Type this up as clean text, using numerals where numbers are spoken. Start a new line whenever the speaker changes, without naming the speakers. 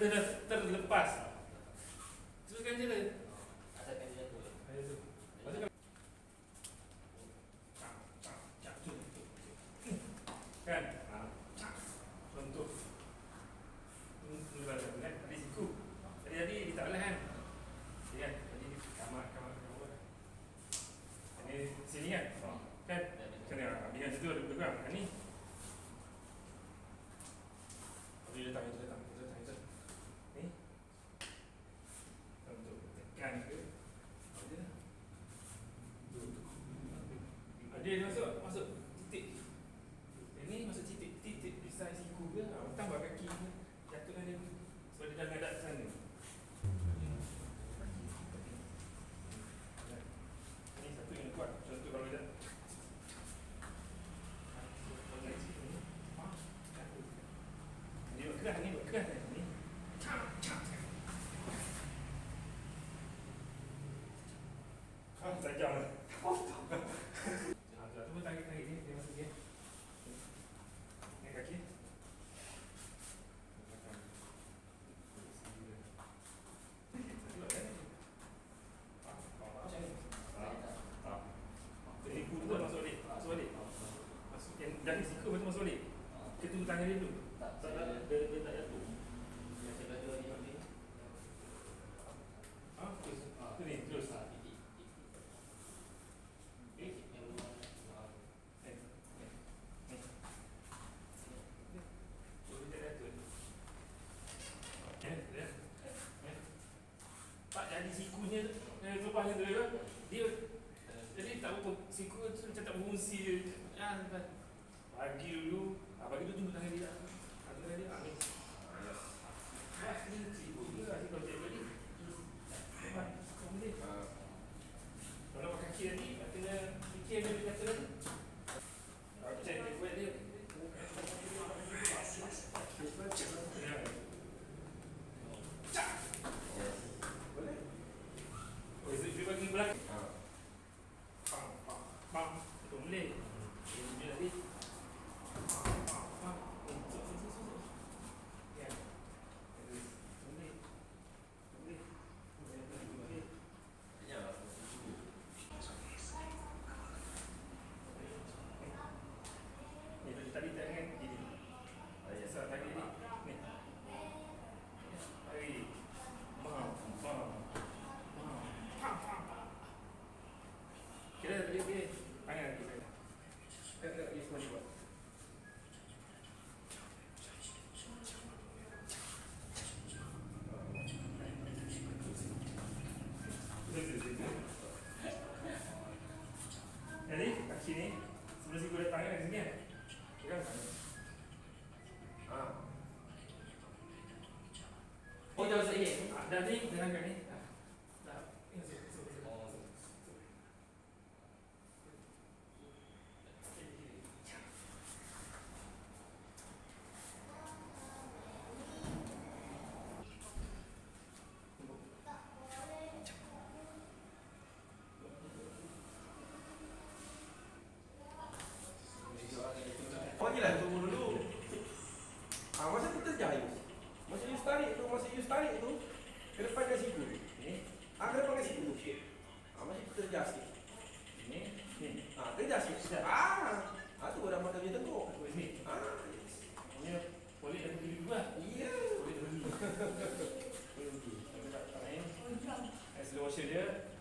dia dah terlepas. Teruskan je lah.
Asalkan dia jatuh.
Jatuh. Lepas tu kan? Contoh. Kan? Tadi siku. Tadi dia tak boleh kan? Kan? Tadi kamat. Ini sini kan? Kan? Macam ni lah. Dengan situ ada pegang. Ni. Dia datang. Ni. Untuk tekan ke? Dia masuk titik. Ini masuk titik pisah siku ke? Tambah kaki ke? Jatuhkan dia. Sebab dia dah ngadak ke sana. Ini satu yang kuat. Contoh kalau dia ni buat keras ni. Tajam lah. Tu pun tarik ni, dia masuk dia. Ni kaki. Siku tu masuk balik. Dari siku betul masuk balik. Kita tunggu tangan dia dulu.
Dia tak jatuh. Yang saya kata ni.
Terus. Tu ni, terus. Tak jadi sikunya lepas dia jadi tak apa siku tu macam tak berfungsi bagi dulu tunggu tangan dia tangan dia ambil ni siku dia kalau dia balik kalau pakai kaki tadi kena fikir dia kata tadi macam dia buat dia dia bagi belakang. Pam. Itu boleh. Dia tadi. Pam. Ya. Boleh.
Ya.
Ni tadi tak kan gini. Biasa tadi ni. Ni. Hari. Kira dia tangan kita. Kita semua buat. Jadi kaki ni sebelah siku dia tangan kat sini kan. Pegang tangan.
Oh, dah masuk ni.
Dah ni jangan kat ni. Dah. Masuk.
Bagilah tunggu dulu. Masa tu terjahit. Masa you tarik tu ke depan kat situ.
Ni.
Ke depan kat situ. Masa tu terjah sikit.
Ni.
Terjah sikit. Tu dah mata dia tengok.
Ni. Ni boleh dah pergi dulu lah.
Ya.
Boleh dah pergi. Boleh pergi. Tapi tak lain. Slow motion dia.